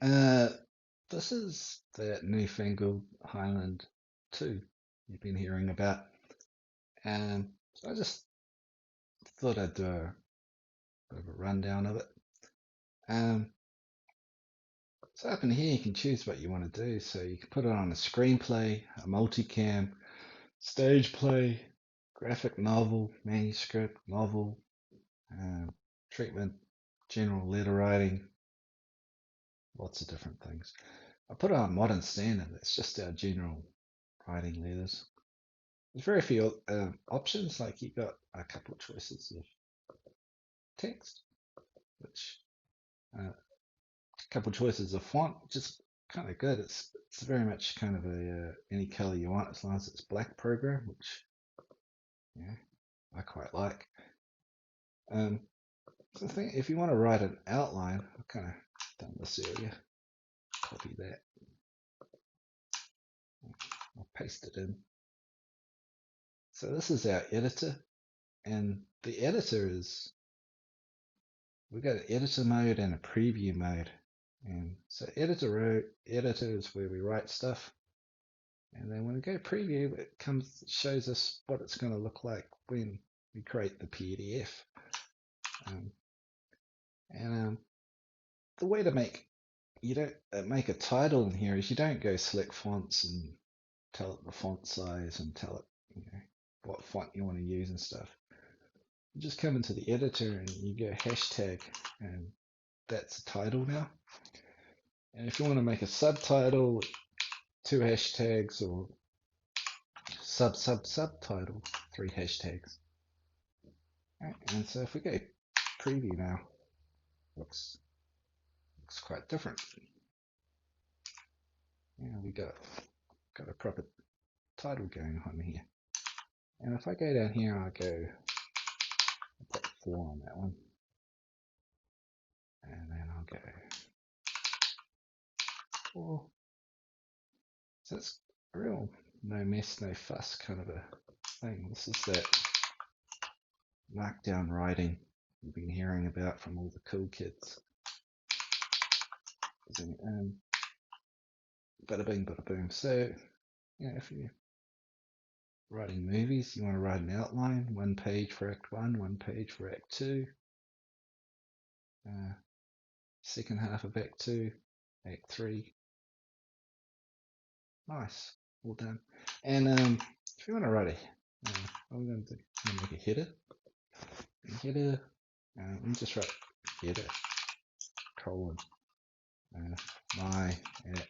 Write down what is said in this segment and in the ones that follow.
Uh, this is that newfangled Highland 2 you've been hearing about. So I just thought I'd do a bit of a rundown of it. Um, so up in here you can choose what you want to do. So you can put it on a screenplay, a multicam, stage play, graphic novel, manuscript, novel, um, treatment, general letter writing, lots of different things. I put it on modern standard. It's just our general writing letters. There's very few options. Like you got a couple of choices of text, which a couple of choices of font, which is kind of good. It's very much kind of a any color you want as long as it's black program, which yeah I quite like. Um, so I think if you want to write an outline, I've kind of done this area. Copy that. I'll paste it in. So this is our editor, and the editor is we've got an editor mode and a preview mode. And so editor is where we write stuff. And then when we go preview, it shows us what it's going to look like when we create the PDF. Um, and the way to make you don't make a title in here is you don't go select fonts and tell it the font size and tell it what font you want to use and stuff. You just come into the editor and you go hashtag, and that's a title now. And if you want to make a subtitle, 2 hashtags, or subtitle, 3 hashtags. Right, and so if we go preview now, looks quite different. We got a proper title going on here. And if I go down here, I'll put 4 on that one. And then I'll go 4. So it's a real no mess, no fuss kind of a thing. This is that Markdown writing you've been hearing about from all the cool kids. Bada bing, bada boom. So, if you're writing movies, you want to write an outline, 1 page for Act 1, 1 page for Act 2, second half of Act 2, Act 3. Nice, all done. And if you want to write I'm going to make a header. Let me just write header colon my at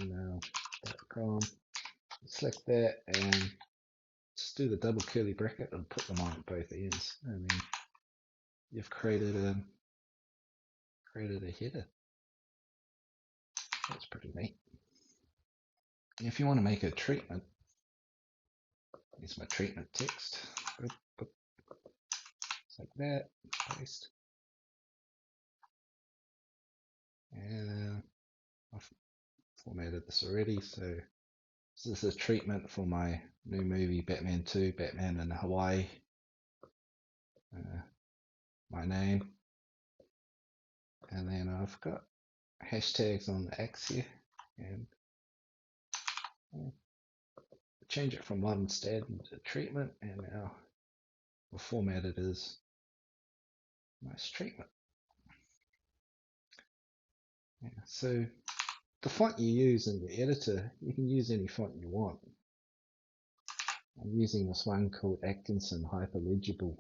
email.com. Select that and just do the double curly bracket and put them on at both ends, and then you've created a header. That's pretty neat. And if you want to make a treatment, here's my treatment text. Just like that, paste. And I've formatted this already, so this is a treatment for my new movie, Batman 2, Batman in Hawaii. My name. And then I've got hashtags on the X here, and change it from modern standard to treatment, and now we'll format it as nice treatment. Yeah, so the font you use in the editor, you can use any font you want. I'm using this one called Atkinson Hyperlegible,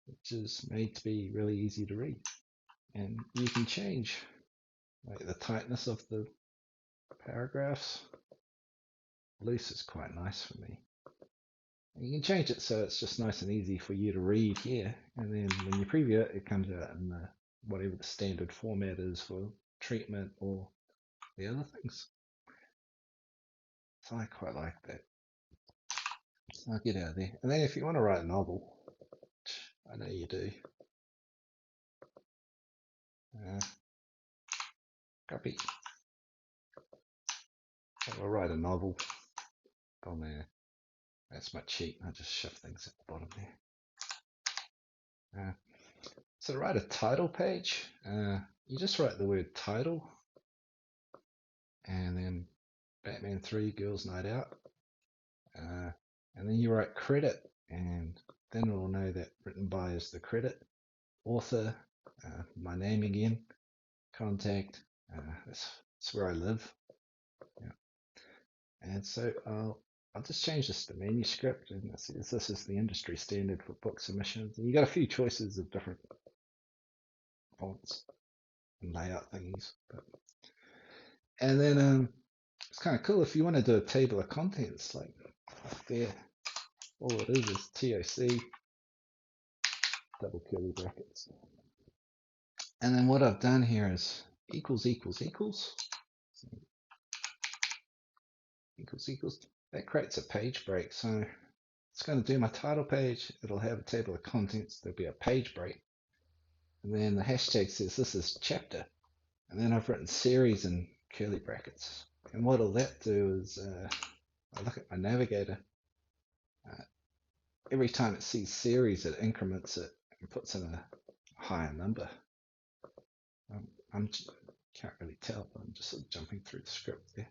which is made to be really easy to read. And you can change the tightness of the paragraphs. Loose is quite nice for me. And you can change it so it's just nice and easy for you to read here, and then when you preview it, it comes out in whatever the standard format is for treatment or the other things. So I quite like that. So I'll get out of there. And then if you want to write a novel, which I know you do, copy. I'll write a novel on there. That's my cheat. I just shove things at the bottom there. So to write a title page, you just write the word title and then Batman 3 Girls Night Out. And then you write credit, and then it'll know that written by is the credit. Author, my name again, contact, that's where I live. Yeah. And so I'll just change this to Manuscript, and this is the industry standard for book submissions. And you got a few choices of different fonts and layout thingies. And then it's kind of cool if you want to do a table of contents, like there, all it is TOC, double curly brackets. And then what I've done here is equals, equals, equals. So equals, equals. That creates a page break. So it's going to do my title page. It'll have a table of contents. There'll be a page break. And then the hashtag says this is chapter. And then I've written series in curly brackets. And what'll that do is I look at my navigator. Every time it sees series, it increments it and puts in a higher number. I can't really tell, but I'm just sort of jumping through the script there.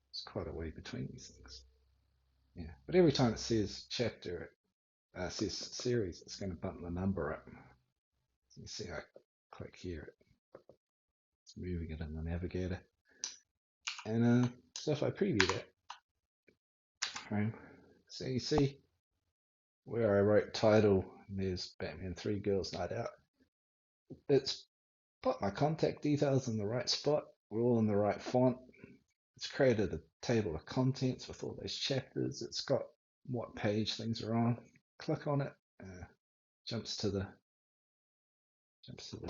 It's quite a way between these things. Yeah, but every time it says chapter, it says series, it's going to bump the number up. So you see, I click here, it's moving it in the navigator. And so if I preview that, so you see where I wrote title, and there's Batman 3 Girls Night Out. It's put my contact details in the right spot. We're all in the right font. It's created a table of contents with all those chapters. It's got what page things are on. Click on it, jumps to the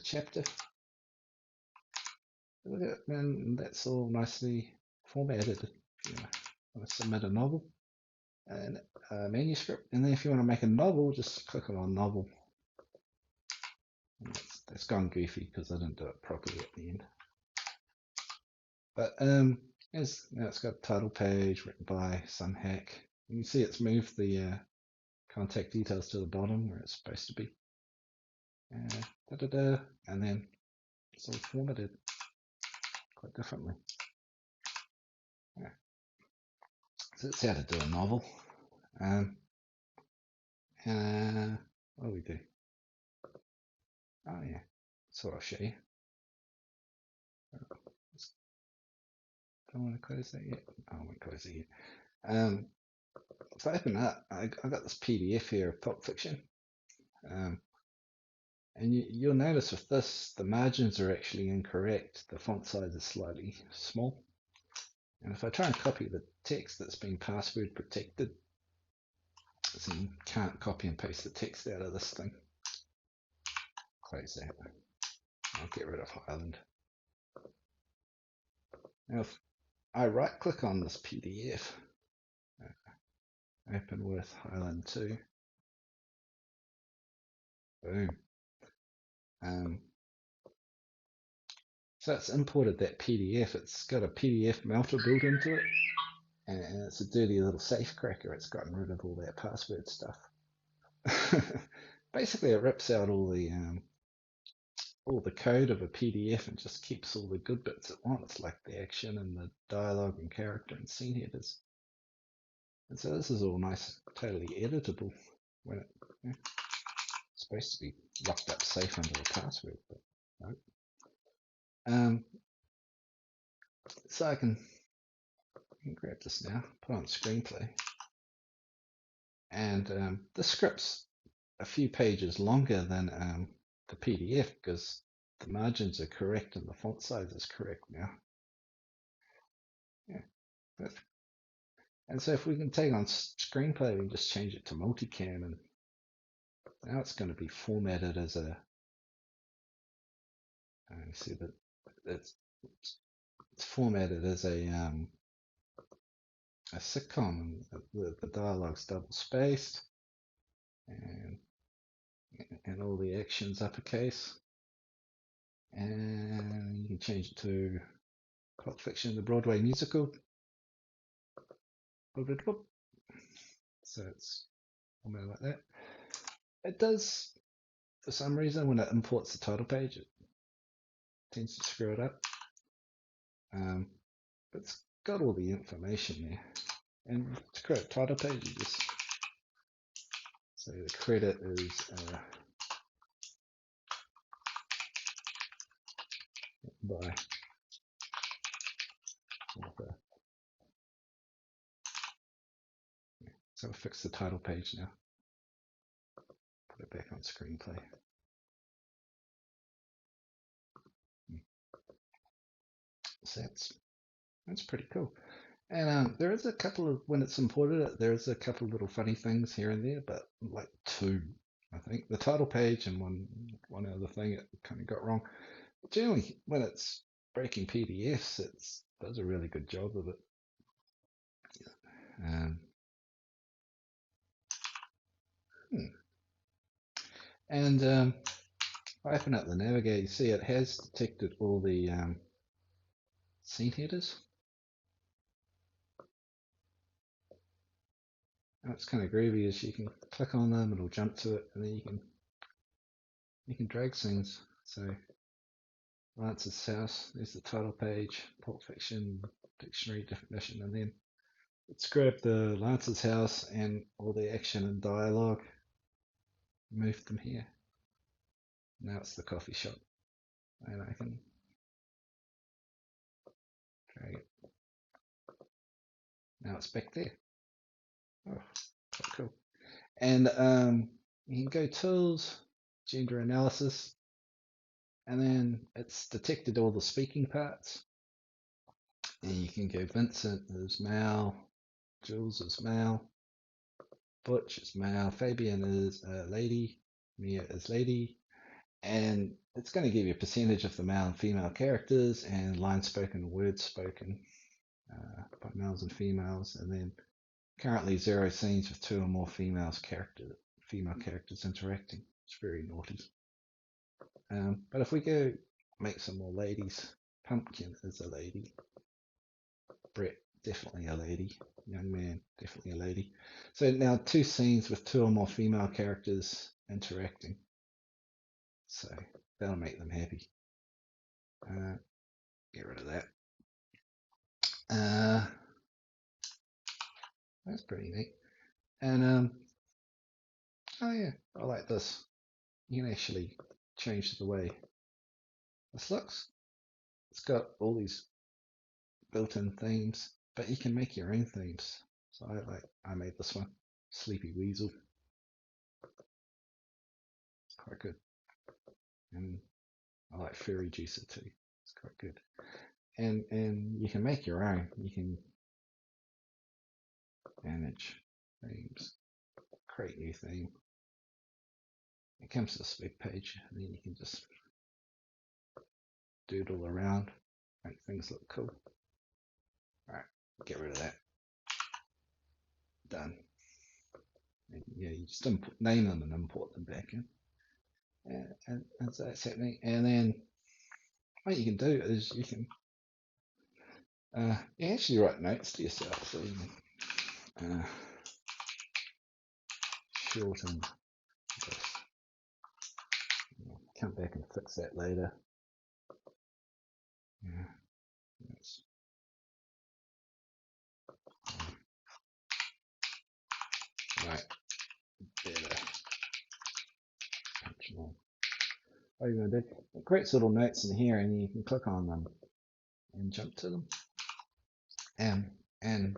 chapter. Look at it, and that's all nicely formatted. If you want to submit a novel and a manuscript, and then if you want to make a novel, just click on novel. And that's gone goofy because I didn't do it properly at the end. But now it's got a title page written by some hack. You can see it's moved the contact details to the bottom where it's supposed to be. And then it's all formatted quite differently. Yeah. So that's how to do a novel. What do we do? Oh yeah, that's what I'll show you. Don't want to close that yet. I won't close it yet. If I open that, I got this PDF here of Pulp Fiction. And you'll notice with this, the margins are actually incorrect. The font size is slightly small. And if I try and copy the text that's been password protected, so you can't copy and paste the text out of this thing. Close that. I'll get rid of Highland. Now if I right click on this PDF, open with Highland 2, boom. So it's imported that PDF. It's got a PDF melter built into it, and it's a dirty little safecracker. It's gotten rid of all that password stuff. Basically, it rips out all the code of a PDF and just keeps all the good bits it wants, like the action and the dialogue and character and scene headers. And so this is all nice, totally editable when it's supposed to be locked up safe under the password, but no. So I can grab this now, put on screenplay, and the script's a few pages longer than the PDF because the margins are correct and the font size is correct now. Yeah, perfect. And so if we can take on screenplay, we can just change it to multicam, and now it's going to be formatted as a. You see that it's formatted as a sitcom. The dialogue's double spaced, and all the actions uppercase. And you can change it to Pulp Fiction, the Broadway musical. So it's formatted like that. It does, for some reason, when it imports the title page, it tends to screw it up. But it's got all the information there. And to create a title page, you just say the credit is by author. So we'll fix the title page now. Put it back on screenplay. So that's pretty cool. And there is a couple of, when it's imported, there's a couple of little funny things here and there, but like two, I think. The title page and one other thing it kind of got wrong. Generally, when it's breaking PDFs, it does a really good job of it. Um, And if I open up the Navigator, you see it has detected all the scene headers. And it's kind of groovy as you can click on them, it'll jump to it, and then you can drag scenes. So Lance's House, there's the title page, Pulp Fiction, dictionary definition, and then let's grab the Lance's House and all the action and dialogue, move them here. Now it's the coffee shop, and I can drag it. Now it's back there. Oh, quite cool. And you can go tools, gender analysis, and then it's detected all the speaking parts. And you can go Vincent is male, Jules is male, Butch is male, Fabian is lady, Mia is lady, and it's going to give you a percentage of the male and female characters and lines spoken, words spoken by males and females, and then currently 0 scenes with 2 or more female characters interacting. It's very naughty. But if we go make some more ladies, Pumpkin is a lady, Brett definitely a lady, young man definitely a lady. So now 2 scenes with 2 or more female characters interacting. So that'll make them happy. Get rid of that. That's pretty neat. And oh yeah, I like this. You can actually change the way this looks. It's got all these built-in themes, but you can make your own themes. So I made this one, Sleepy Weasel. It's quite good. And I like Fairy Juicer too. It's quite good. And you can make your own. You can manage themes, create new theme. It comes to this web page, and then you can just doodle around, make things look cool. Alright, get rid of that. Done. And yeah, you just name them and import them back in. And so that's happening. And then what you can do is you can you actually write notes to yourself. So you can shorten this. Come back and fix that later. Yeah, that's right. Better. What are you going to do? It creates little notes in here, and you can click on them and jump to them. And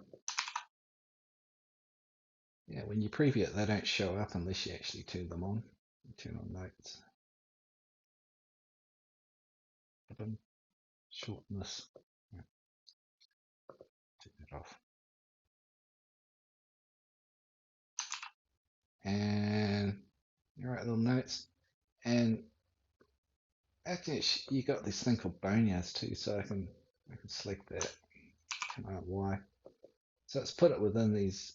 yeah, when you preview it, they don't show up unless you actually turn them on. You turn on notes. Shorten this. Yeah. Take that off. And you write little notes. And actually, you got this thing called Boneyards too, so I can select that. Command Y. So let's put it within these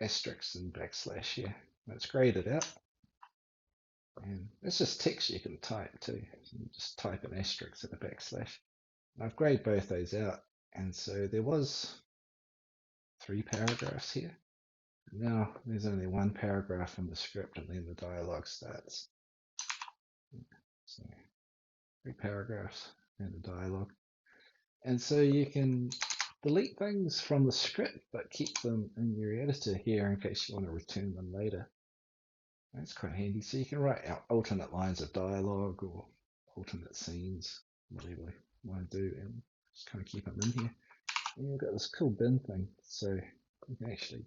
asterisks and backslash here. Let's grade it out. And it's just text you can type too. So you just type an asterisk and a backslash. And I've graded both those out. And so there was 3 paragraphs here. Now there's only one paragraph in the script and then the dialogue starts. So 3 paragraphs and the dialogue. And so you can delete things from the script but keep them in your editor here in case you want to return them later. That's quite handy. So you can write out alternate lines of dialogue or alternate scenes, whatever you want to do, and just kind of keep them in here. And you've got this cool bin thing, so you can actually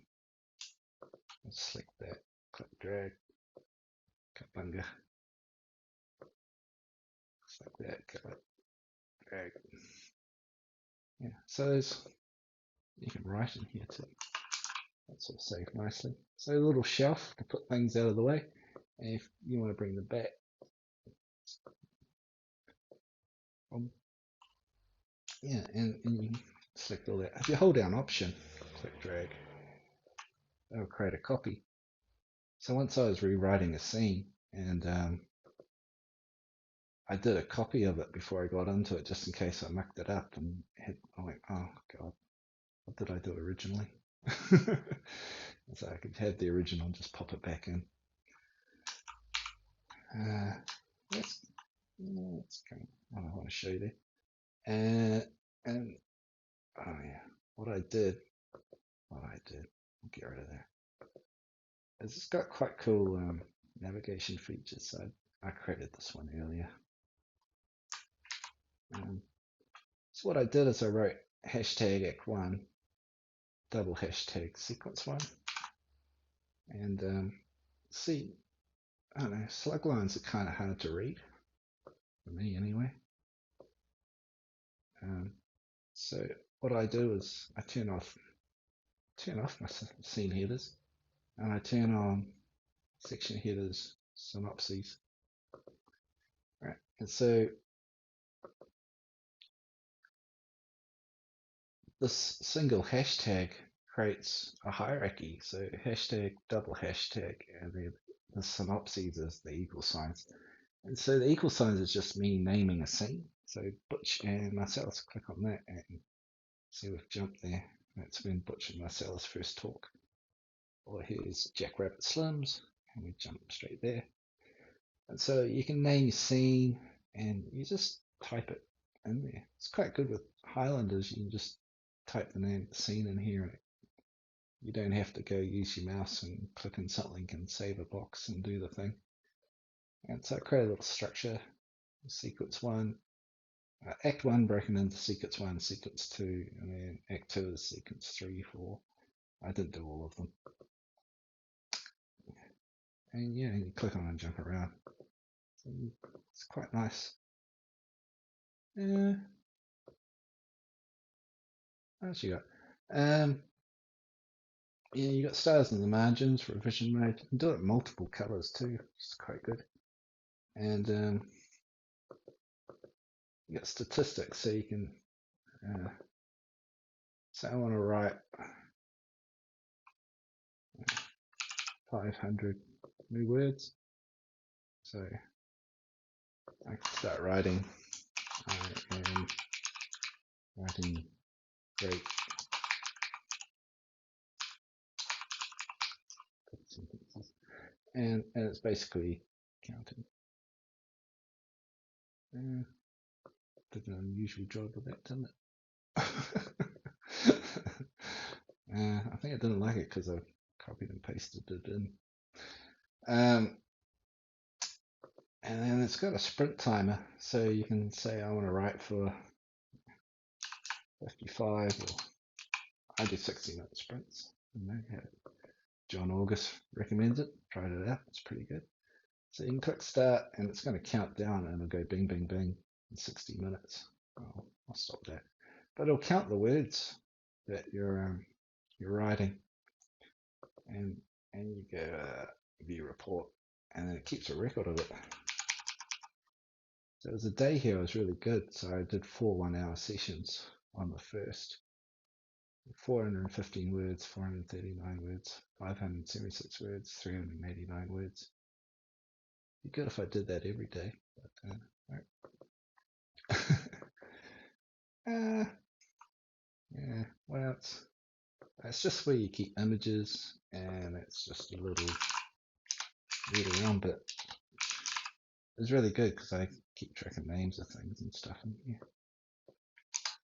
select that, click drag, kabunga, select that, click drag. Yeah, so you can write in here too. That's all saved nicely. So a little shelf to put things out of the way. And if you want to bring them back, yeah, and you select all that. If you hold down Option, click drag, that'll create a copy. So once I was rewriting a scene, and I did a copy of it before I got into it, just in case I mucked it up, and I went, oh god, what did I do originally? So I could have the original and just pop it back in. That's kind of what I want to show you there. And oh yeah, what I did, I'll get rid of that. It's got quite cool navigation features. So I created this one earlier. So what I did is I wrote hashtag act1 double hashtag sequence1, and see, I don't know, slug lines are kind of hard to read for me anyway. So what I do is I turn off my scene headers, and I turn on section headers, synopses. Right, and so this single hashtag creates a hierarchy. So hashtag, double hashtag, and then the synopses is the equal signs. And so the equal signs is just me naming a scene. So Butch and Marcellus, click on that and see we've jumped there. That's when Butch and Marcellus first talk. Or here's Jackrabbit Slims, and we jump straight there. And so you can name your scene and you just type it in there. It's quite good with Highlanders. You can just type the name of the scene in here, and you don't have to go use your mouse and click on something and save a box and do the thing. And so I create a little structure, sequence 1, act 1 broken into sequence 1, sequence 2, and then act 2 is sequence 3, 4. I didn't do all of them. And yeah, you click on and jump around. So it's quite nice. What else you got? Yeah, you got stars in the margins for revision mode. You can do it in multiple colors too, which is quite good. And you got statistics, so you can say I want to write 500 new words. So I can start writing. I am writing great sentences, and it's basically counting. Did an unusual job with that, didn't it? I think I didn't like it because I copied and pasted it in. And then it's got a sprint timer, so you can say I want to write for 55, or I do 60-minute sprints. John August recommends it. Tried it out. It's pretty good. So you can click start, and it's going to count down, and it'll go bing, bing, bing in 60 minutes. I'll stop that. But it'll count the words that you're writing, and you go view report, and then it keeps a record of it. So it was a day here. It was really good. So I did 4 1-hour sessions on the first. 415 words, 439 words, 576 words, 389 words. It'd be good if I did that every day. But, yeah, what else? It's just where you keep images and it's just a little read around bit. It's really good because I keep track of names of things and stuff, and yeah,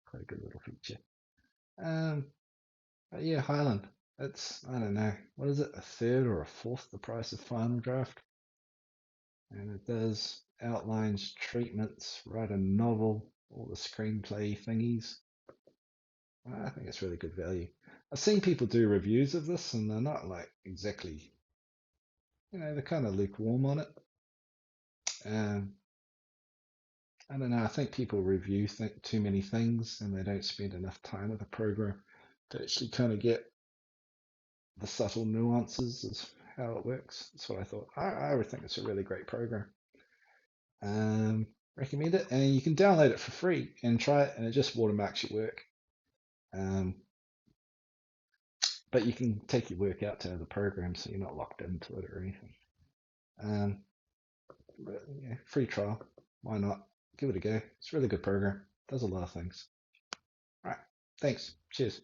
quite a good little feature. But yeah, Highland. It's, I don't know, what is it, a third or a fourth the price of Final Draft? And it does outlines, treatments, write a novel, all the screenplay thingies. I think it's really good value. I've seen people do reviews of this, and they're not like exactly, they're kind of lukewarm on it. Um, I don't know. I think people review too many things, and they don't spend enough time with the program to actually kind of get the subtle nuances of how it works. That's what I thought. I would think it's a really great program. Recommend it, and you can download it for free and try it, and it just watermarks your work. But you can take your work out to other programs, so you're not locked into it or anything. But yeah, free trial. Why not? Give it a go. It's a really good program. Does a lot of things. All right. Thanks. Cheers.